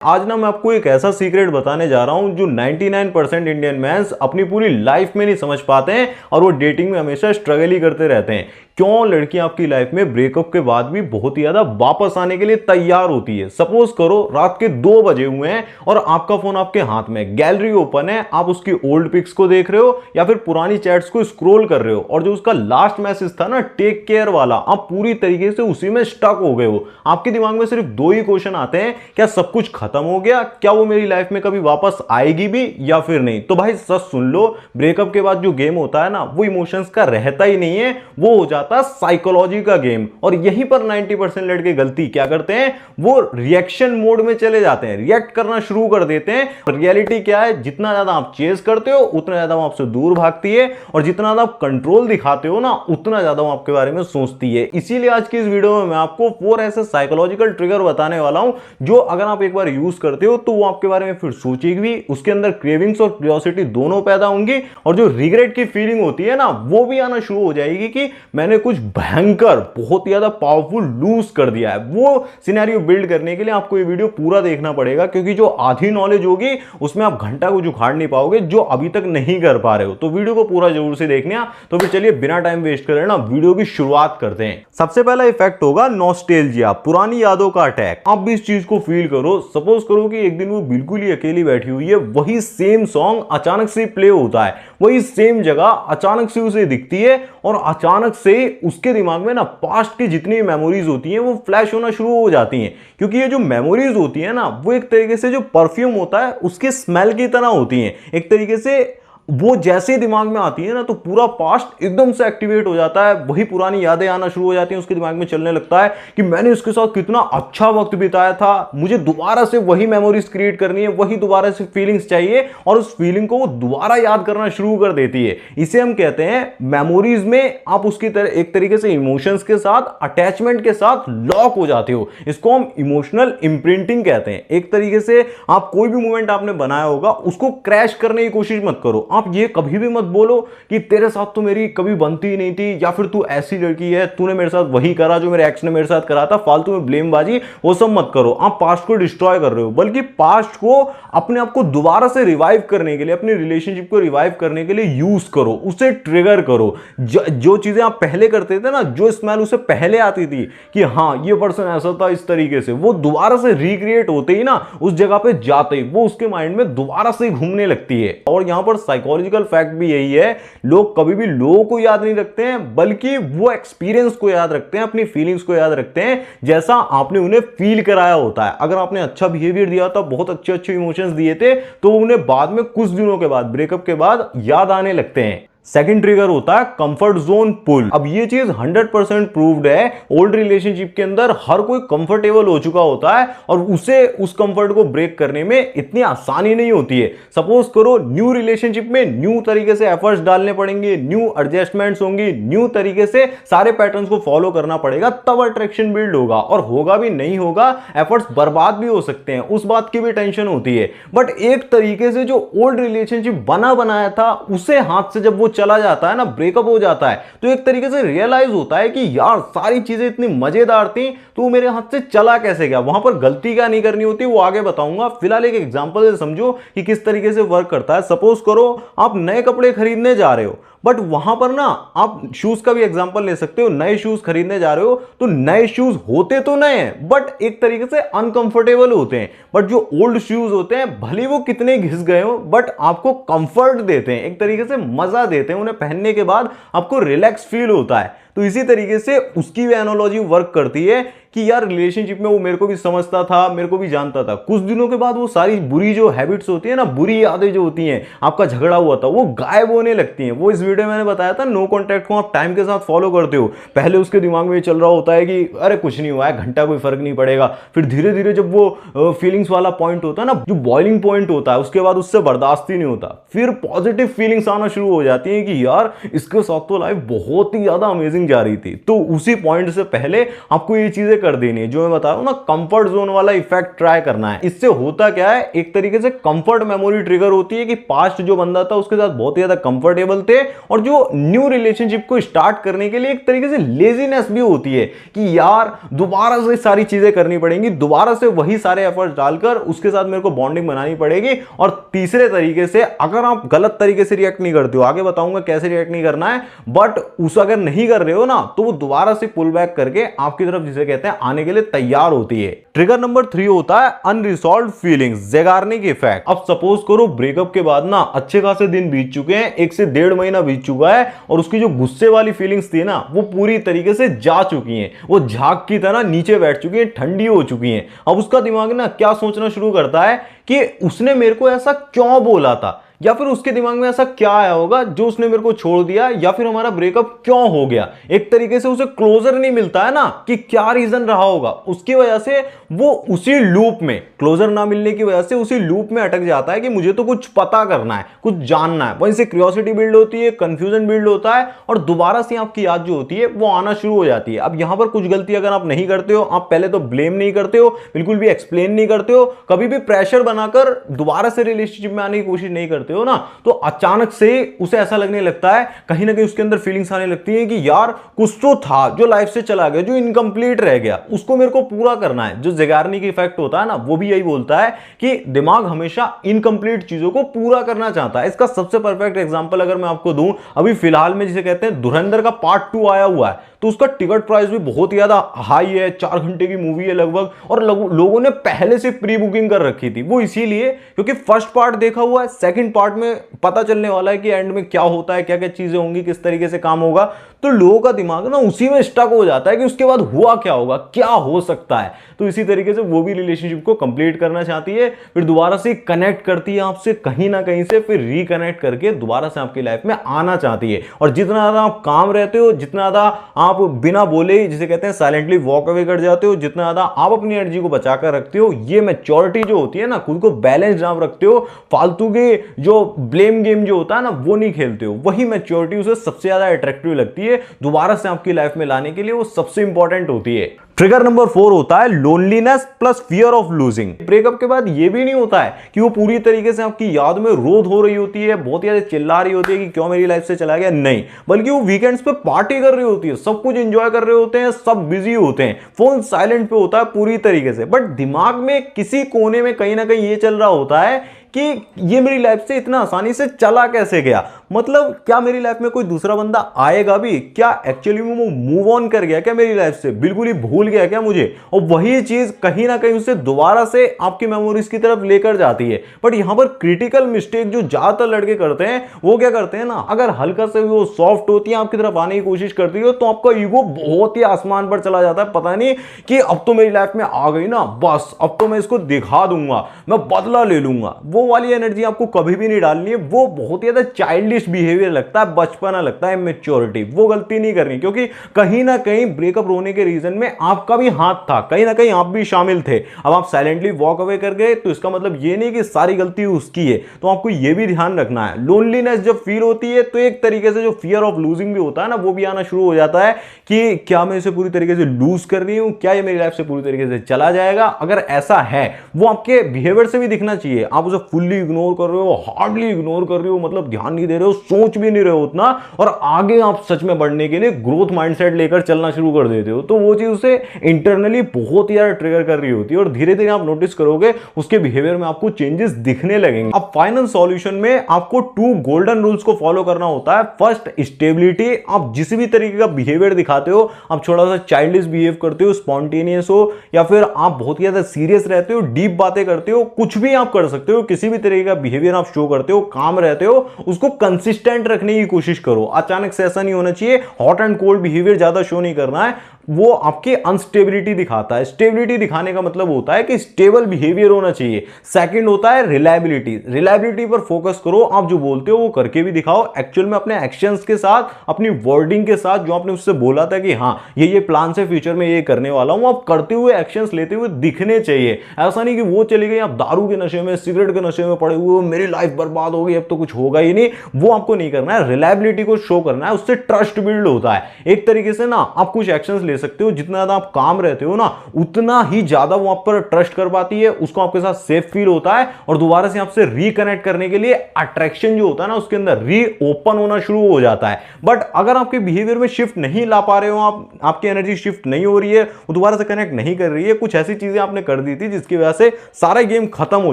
आज ना मैं आपको एक ऐसा सीक्रेट बताने जा रहा हूं जो 99% इंडियन मैंस अपनी पूरी लाइफ में नहीं समझ पाते हैं और वो डेटिंग में हमेशा स्ट्रगल ही करते रहते हैं। क्यों लड़कियां आपकी लाइफ में ब्रेकअप के बाद भी बहुत ही ज्यादा वापस आने के लिए तैयार होती है। सपोज करो रात के 2 बजे हुए हैं और आपका फोन आपके हाथ में, गैलरी ओपन है, आप उसकी ओल्ड पिक्स को देख रहे हो या फिर पुरानी चैट्स को स्क्रॉल कर रहे हो और जो उसका लास्ट मैसेज था ना टेक केयर वाला, आप पूरी तरीके से उसी में स्टक हो गए हो। आपके दिमाग में सिर्फ 2 ही क्वेश्चन आते हैं, क्या सब कुछ खत्म हो गया, क्या वो मेरी लाइफ में कभी वापस आएगी भी या फिर नहीं। तो भाई सच सुन लो, ब्रेकअप के बाद जो गेम होता है ना वो इमोशंस का रहता ही नहीं है, वो हो जाता है साइकोलॉजी का गेम। और यहीं पर 90% लड़के गलती क्या करते हैं, वो रिएक्शन मोड में चले जाते हैं, रिएक्ट करना शुरू कर देते हैं। रियलिटी क्या है, जितना ज्यादा आप चेस करते हो उतना ज्यादा वो आपसे दूर भागती है और जितना ज्यादा आप कंट्रोल दिखाते हो ना उतना ज्यादा वो आपके बारे में सोचती है। इसीलिए आज की इस वीडियो में मैं आपको 4 ऐसे साइकोलॉजिकल ट्रिगर बताने वाला हूं जो अगर आप एक बार यूज करते हो तो वो आपके बारे में फिर सोचेगी भी, उसके अंदर क्रेविंग्स और क्यूरियोसिटी दोनों पैदा होंगी और जो रिग्रेट की फीलिंग होती है ना वो भी आना शुरू हो जाएगी कि मैंने कुछ भयंकर बहुत ही ज्यादा पावरफुल लूज कर दिया है। वो सिनेरियो बिल्ड करने के लिए आपको ये वीडियो पूरा देखना पड़ेगा, क्योंकि जो आधी नॉलेज होगी उसमें आप घंटा कुछ उखाड़ नहीं पाओगे जो अभी तक नहीं कर पा रहे हो। तो वीडियो को पूरा जरूर से देखना। तो फिर चलिए बिना टाइम वेस्ट करे ना वीडियो की शुरुआत करते हैं। सबसे पहला इफेक्ट होगा नॉस्टैल्जिया, पुरानी यादों का अटैक। आप भी इस चीज को फील करो। सपोज करो कि एक दिन वो बिल्कुल ही अकेली बैठी हुई है, वही सेम सॉन्ग अचानक से प्ले होता है, वही सेम जगह अचानक से उसे दिखती है और अचानक से उसके दिमाग में ना पास्ट की जितनी मेमोरीज होती हैं वो फ्लैश होना शुरू हो जाती हैं। क्योंकि ये जो मेमोरीज होती है ना वो एक तरीके से जो परफ्यूम होता है उसके स्मेल की तरह होती हैं। एक तरीके से वो जैसे दिमाग में आती है ना तो पूरा पास्ट एकदम से एक्टिवेट हो जाता है, वही पुरानी यादें आना शुरू हो जाती हैं। उसके दिमाग में चलने लगता है कि मैंने उसके साथ कितना अच्छा वक्त बिताया था, मुझे दोबारा से वही मेमोरीज क्रिएट करनी है, वही दोबारा से फीलिंग्स चाहिए और उस फीलिंग को वो दोबारा याद करना शुरू कर देती है। इसे हम कहते हैं मेमोरीज में आप उसकी तरह एक तरीके से इमोशंस के साथ, अटैचमेंट के साथ लॉक हो जाते हो। इसको हम इमोशनल इंप्रिंटिंग कहते हैं। एक तरीके से आप कोई भी मूवमेंट आपने बनाया होगा उसको क्रैश करने की कोशिश मत करो। आप ये कभी भी मत बोलो कि तेरे साथ तो मेरी कभी बनती ही नहीं थी या फिर तू ऐसी लड़की है, तूने मेरे साथ वही करा जो मेरे एक्स ने मेरे साथ करा था, फालतू में ब्लेमबाजी, वो सब मत करो। आप पास्ट को डिस्ट्रॉय कर रहे हो, बल्कि पास्ट को अपने आप को दोबारा से रिवाइव करने के लिए, अपनी रिलेशनशिप को रिवाइव करने के लिए यूज करो, उसे ट्रिगर करो। जो चीजें आप पहले करते थे ना, जो स्मेल उसे पहले आती थी कि हाँ ये पर्सन ऐसा था इस तरीके से, वो दोबारा से रिक्रिएट होते ही ना, उस जगह पे जाते ही वो उसके माइंड में दोबारा से घूमने लगती है। और यहां पर साइकोलॉजिकल फैक्ट भी यही है, लोग कभी भी लोगों को याद नहीं रखते हैं बल्कि वो एक्सपीरियंस को याद रखते हैं, अपनी फीलिंग्स को याद रखते हैं जैसा आपने उन्हें फील कराया होता है। अगर आपने अच्छा बिहेवियर दिया था, बहुत अच्छे अच्छे इमोशंस दिए थे, तो उन्हें बाद में कुछ दिनों के बाद, ब्रेकअप के बाद याद आने लगते हैं। सेकंड ट्रिगर होता है कंफर्ट जोन पुल। अब ये चीज 100% प्रूव्ड है। ओल्ड रिलेशनशिप के अंदर हर कोई कंफर्टेबल हो चुका होता है और उसे उस कंफर्ट को ब्रेक करने में इतनी आसानी नहीं होती है। सपोज करो न्यू रिलेशनशिप में न्यू तरीके से एफर्ट्स डालने पड़ेंगे, न्यू एडजस्टमेंट्स होंगी, न्यू तरीके से सारे पैटर्न्स को फॉलो करना पड़ेगा, तब अट्रैक्शन बिल्ड होगा। और होगा भी नहीं होगा, एफर्ट्स बर्बाद भी हो सकते हैं, उस बात की भी टेंशन होती है। बट एक तरीके से जो ओल्ड रिलेशनशिप बना बनाया था उसे हाथ से जब वो चला जाता है ना, ब्रेकअप हो जाता है, तो एक तरीके से रियलाइज होता है कि यार सारी चीजें इतनी मजेदार थी तो मेरे हाथ से चला कैसे गया। वहां पर गलती क्या नहीं करनी होती वो आगे बताऊंगा। फिलहाल एक एग्जांपल से समझो कि किस तरीके से वर्क करता है। सपोज करो आप नए कपड़े खरीदने जा रहे हो, बट वहां पर ना आप शूज का भी एग्जांपल ले सकते हो। नए शूज खरीदने जा रहे हो तो नए शूज होते तो नए हैं बट एक तरीके से अनकंफर्टेबल होते हैं। बट जो ओल्ड शूज होते हैं भले वो कितने घिस गए हो बट आपको कंफर्ट देते हैं, एक तरीके से मजा देते हैं। उन्हें पहनने के बाद आपको रिलैक्स फील होता है। तो इसी तरीके से उसकी भी एनालॉजी वर्क करती है कि यार रिलेशनशिप में वो मेरे को भी समझता था, मेरे को भी जानता था, कुछ दिनों के बाद वो सारी बुरी जो हैबिट्स होती है ना, बुरी यादें जो होती हैं, आपका झगड़ा हुआ था, वो गायब होने लगती हैं। वो इस वीडियो में मैंने बताया था, नो कॉन्टैक्ट को आप टाइम के साथ फॉलो करते हो। पहले उसके दिमाग में चल रहा होता है कि अरे कुछ नहीं हुआ है, घंटा कोई फर्क नहीं पड़ेगा। फिर धीरे धीरे जब वो फीलिंग्स वाला पॉइंट होता है ना, जो बॉइलिंग पॉइंट होता है, उसके बाद उससे बर्दाश्त ही नहीं होता, फिर पॉजिटिव फीलिंग्स आना शुरू हो जाती है कि यार इसके साथ तो लाइफ बहुत ही ज्यादा अमेजिंग जा रही थी। तो उसी पॉइंट से पहले आपको ये चीजें कर देनी है जो मैं बता रहा हूं ना, कंफर्ट जोन वाला इफेक्ट ट्राई करना है। इससे होता क्या है, एक तरीके से कंफर्ट मेमोरी ट्रिगर होती है कि पास्ट जो बंदा था उसके साथ बहुत ही ज्यादा कंफर्टेबल थे और जो न्यू रिलेशनशिप को स्टार्ट करने के लिए एक तरीके से लेजीनेस भी होती है कि यार दोबारा से सारी चीजें करनी पड़ेंगी, दोबारा से वही सारे एफर्ट्स डालकर उसके साथ मेरे को बॉन्डिंग बनानी पड़ेगी। और तीसरे तरीके से अगर आप गलत तरीके से रिएक्ट नहीं करते हो, आगे बताऊंगा कैसे रिएक्ट नहीं करना है, बट उस अगर नहीं कर रहे हो ना तो वो दोबारा से पुल बैक करके आपकी तरफ जिसे कहते हैं आने के लिए तैयार होती है। ट्रिगर नंबर 3 होता है अनरिजॉल्व्ड फीलिंग्स, ज़ेगार्निक इफेक्ट। अब सपोज करो ब्रेकअप के बाद ना अच्छे खासे दिन बीत चुके हैं, 1 से 1.5 महीना बीत चुका है और उसकी जो गुस्से वाली फीलिंग्स थी ना वो पूरी तरीके से जा चुकी हैं, वो झाग की तरह नीचे बैठ चुकी हैं, ठंडी हो चुकी हैं। अब उसका दिमाग ना क्या सोचना शुरू करता है कि उसने मेरे को ऐसा क्यों बोला था, या फिर उसके दिमाग में ऐसा क्या आया होगा जो उसने मेरे को छोड़ दिया, या फिर हमारा ब्रेकअप क्यों हो गया। एक तरीके से उसे क्लोजर नहीं मिलता है ना कि क्या रीजन रहा होगा, उसकी वजह से वो उसी लूप में, क्लोजर ना मिलने की वजह से उसी लूप में अटक जाता है कि मुझे तो कुछ पता करना है, कुछ जानना है। वहीं से क्यूरियोसिटी बिल्ड होती है, कंफ्यूजन बिल्ड होता है और दोबारा से आपकी याद जो होती है वो आना शुरू हो जाती है। अब यहां पर कुछ गलती अगर आप नहीं करते हो, आप पहले तो ब्लेम नहीं करते हो, बिल्कुल भी एक्सप्लेन नहीं करते हो, कभी भी प्रेशर बनाकर दोबारा से रिलेशनशिप में आने की कोशिश नहीं करते हो ना, तो अचानक से उसे ऐसा लगने लगता है, कहीं ना कहीं उसके अंदर फीलिंग्स आने लगती है कि यार कुछ तो था जो लाइफ से चला गया, जो इनकम्प्लीट रह गया, उसको मेरे को पूरा करना है। जो ज़ेगार्निक इफेक्ट होता है ना वो भी यही बोलता है कि दिमाग हमेशा इनकम्प्लीट चीजों को पूरा करना चाहता है। इसका सबसे परफेक्ट एग्जांपल अगर मैं आपको दूं, अभी फिलहाल में जिसे कहते हैं धुरंधर का पार्ट 2 आया हुआ है, तो उसका टिकट प्राइस भी बहुत ज्यादा हाई है, 4 घंटे की मूवी है लगभग, और लोगों ने पहले से प्री बुकिंग कर रखी थी। वो इसीलिए क्योंकि फर्स्ट पार्ट देखा हुआ है, सेकंड पार्ट में पता चलने वाला है कि एंड में क्या होता है, क्या क्या चीजें होंगी, किस तरीके से काम होगा। तो लोगों का दिमाग ना उसी में स्टक हो जाता है कि उसके बाद हुआ क्या होगा, क्या हो सकता है। तो इसी तरीके से वो भी रिलेशनशिप को कंप्लीट करना चाहती है, फिर दोबारा से कनेक्ट करती है आपसे कहीं ना कहीं से, फिर रिकनेक्ट करके दोबारा से आपकी लाइफ में आना चाहती है। और जितना ज्यादा आप काम रहते हो, जितना ज्यादा आप बिना बोले जिसे कहते हैं साइलेंटली वॉक अवे कर जाते हो, जितना ज्यादा आप अपनी एनर्जी को बचाकर रखते हो, ये मैच्योरिटी जो होती है ना, खुद को बैलेंस आप रखते हो, फालतू के जो ब्लेम गेम जो होता है ना वो नहीं खेलते हो, वही मैच्योरिटी उसे सबसे ज्यादा अट्रैक्टिव लगती है, दोबारा से आपकी लाइफ में लाने के लिए वो सबसे इंपॉर्टेंट होती है। ट्रिगर नंबर 4 होता है loneliness plus fear of losing. Breakup के बाद ये भी नहीं होता है कि वो पूरी तरीके से आपकी याद में रोध हो रही होती है, बहुत ज्यादा चिल्ला रही होती है कि क्यों मेरी लाइफ से चला गया, नहीं, बल्कि वो वीकेंड्स पे पार्टी कर रही होती है, सब कुछ एंजॉय कर रहे होते हैं, सब बिजी होते हैं, फोन साइलेंट पे होता है पूरी तरीके से, बट दिमाग में किसी कोने में कहीं ना कहीं ये चल रहा होता है कि ये मेरी लाइफ से इतना आसानी से चला कैसे गया, मतलब क्या मेरी लाइफ में कोई दूसरा बंदा आएगा भी, क्या एक्चुअली में वो मूव ऑन कर गया क्या मेरी लाइफ से, बिल्कुल ही भूल गया क्या मुझे। और वही चीज कहीं ना कहीं उसे दोबारा से आपकी मेमोरीज की तरफ लेकर जाती है। बट यहां पर क्रिटिकल मिस्टेक जो ज्यादातर लड़के करते हैं वो क्या करते हैं ना, अगर हल्का से वो सॉफ्ट होती है आपकी तरफ आने की कोशिश करती है तो आपका ईगो बहुत ही आसमान पर चला जाता है, पता नहीं कि अब तो मेरी लाइफ में आ गई ना, बस अब तो मैं इसको दिखा दूंगा, मैं बदला ले लूंगा। वो वाली एनर्जी आपको कभी भी नहीं डालनी है, वो बहुत ही ज्यादा चाइल्डिश बिहेवियर लगता है, बचपना लगता है, मैच्योरिटी, वो गलती नहीं करनी, क्योंकि कहीं ना कहीं ब्रेकअप रोने के रीजन में आपका भी हाथ था, कहीं ना कहीं आप भी शामिल थे। अब आप साइलेंटली वॉक अवे कर गए तो इसका मतलब ये नहीं कि सारी गलती उसकी है, तो आपको ये भी ध्यान रखना है। लोनलीनेस जब फील होती है तो एक तरीके से जो फियर ऑफ लूजिंग भी होता है ना वो भी आना शुरू हो जाता है कि क्या मैं इसे पूरी तरीके से लूज कर रही हूं, क्या ये मेरी लाइफ से पूरी तरीके से चला जाएगा। अगर ऐसा है वो आपके बिहेवियर से भी दिखना चाहिए, आप उसे फुल्ली इग्नोर कर रहे हो, हार्डली इग्नोर कर रहे हो, मतलब ध्यान नहीं दे रहे हो, सोच भी नहीं रहे हो उतना, और आगे आप सच में बढ़ने के लिए ग्रोथ माइंडसेट लेकर चलना शुरू कर देते हो, तो वो चीज उसे इंटरनली बहुत ही ज्यादा ट्रिगर कर रही होती है और धीरे धीरे आप नोटिस करोगे उसके बिहेवियर में आपको चेंजेस दिखने लगेंगे। अब फाइनल सॉल्यूशन में आपको 2 गोल्डन रूल्स को फॉलो करना होता है। First, stability. आप जिस भी तरीके का बिहेवियर दिखाते हो, आप थोड़ा सा चाइल्डिश बिहेव करते हो, स्पॉन्टेनियस हो, या फिर आप बहुत ही ज्यादा सीरियस रहते हो, डीप बातें करते हो, कुछ भी आप कर सकते हो, किसी भी तरीके का बिहेवियर आप शो करते हो, काम रहते हो, उसको कंसिस्टेंट रखने की कोशिश करो। अचानक से ऐसा नहीं होना चाहिए, हॉट एंड कोल्ड बिहेवियर ज्यादा शो नहीं करना है, वो आपकी अनस्टेबिलिटी दिखाता है। स्टेबिलिटी दिखाने का मतलब होता है कि स्टेबल बिहेवियर होना चाहिए। सेकंड होता है रिलायबिलिटी। रिलायबिलिटी पर फोकस करो, आप जो बोलते हो वो करके भी दिखाओ, एक्चुअल में अपने एक्शंस के साथ, अपनी वर्डिंग के साथ, जो आपने उससे बोला था कि हाँ ये प्लान से फ्यूचर में ये करने वाला हूं, आप करते हुए एक्शंस लेते हुए दिखने चाहिए। ऐसा नहीं कि वो चली गई आप दारू के नशे में, सिगरेट के नशे में पड़े हुए, मेरी लाइफ बर्बाद हो गई, अब तो कुछ होगा ही नहीं, वो आपको नहीं करना है। रिलायबिलिटी को शो करना है, उससे ट्रस्ट बिल्ड होता है। एक तरीके से ना आप कुछ एक्शंस ले सकते हो। जितना ज्यादा आप काम रहते हो ना, उतना ही ज्यादा वो आप पर ट्रस्ट कर पाती है, उसको आपके साथ सेफ फील होता है और दोबारा से आपसे रिकनेक्ट करने के लिए अट्रैक्शन जो होता है ना, उसके अंदर रीओपन होना शुरू हो जाता है। बट अगर आपके बिहेवियर में शिफ्ट नहीं ला पा रहे हो, आपकी एनर्जी शिफ्ट नहीं हो रही है, वो दोबारा से कनेक्ट नहीं कर रही है, कुछ ऐसी चीजें आपने कर दी थी जिसकी वजह से सारा गेम खत्म हो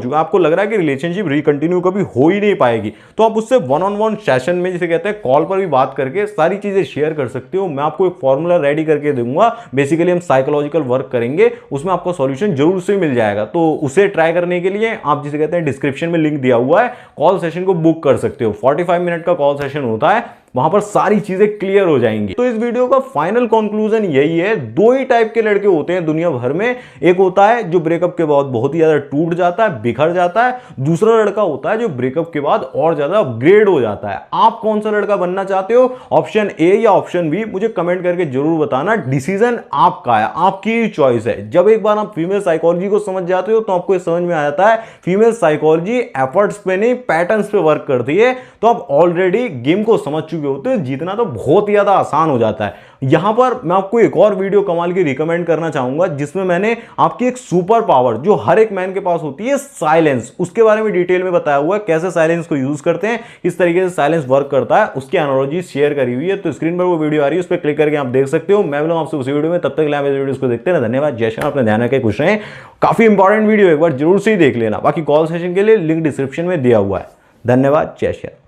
चुका है, आपको लग रहा है कि रिलेशनशिप रिकंटिन्यू कभी हो ही नहीं पाएगी, तो आप उससे वन ऑन वन सेशन में, जिसे कहते हैं कॉल पर भी बात करके सारी चीजें शेयर कर सकते हो। मैं आपको एक फॉर्मूला रेडी करके दूंगा, बेसिकली हम साइकोलॉजिकल वर्क करेंगे, उसमें आपको सॉल्यूशन जरूर से मिल जाएगा। तो उसे ट्राई करने के लिए आप जिसे कहते हैं डिस्क्रिप्शन में लिंक दिया हुआ है, कॉल सेशन को बुक कर सकते हो। 45 मिनट का कॉल सेशन होता है, वहां पर सारी चीजें क्लियर हो जाएंगी। तो इस वीडियो का फाइनल कंक्लूजन यही है, दो ही टाइप के लड़के होते हैं दुनिया भर में। एक होता है जो ब्रेकअप के बाद बहुत ही ज्यादा टूट जाता है, बिखर जाता है। दूसरा लड़का होता है जो ब्रेकअप के बाद और ज्यादा अपग्रेड हो जाता है। आप कौन सा लड़का बनना चाहते हो, ऑप्शन ए या ऑप्शन बी, मुझे कमेंट करके जरूर बताना। डिसीजन आपका है, आपकी चॉइस है। जब एक बार आप फीमेल साइकोलॉजी को समझ जाते हो तो आपको ये समझ में आ जाता है फीमेल साइकोलॉजी एफर्ट्स पे नहीं पैटर्न्स पे वर्क करती है। तो आप ऑलरेडी गेम को समझ चुके होते हैं, जीतना तो बहुत ही ज्यादा आसान हो जाता है। यहां पर मैं आपको एक और वीडियो कमाल की रिकमेंड करना चाहूंगा, जिसमें मैंने आपकी एक सुपर पावर जो हर एक मैन के पास होती है, साइलेंस, उसके बारे में डिटेल में बताया हुआ है। कैसे साइलेंस को यूज करते हैं, किस तरीके से साइलेंस वर्क करता है, उसकी एनालॉजी शेयर करी हुई है। तो स्क्रीन पर वो वीडियो आ रही है, उस पर क्लिक करके आप देख सकते हो। मैं मिलूंगा आपसे उसी वीडियो में, तब तक आप वीडियो को देखते हैं। धन्यवाद, जय श्री राम, अपना ध्यान रखें, खुश रहें। काफी इंपॉर्टेंट वीडियो, एक बार जरूर से ही देख लेना। बाकी कॉल सेशन के लिए लिंक डिस्क्रिप्शन में दिया हुआ है। धन्यवाद, जय श्री राम।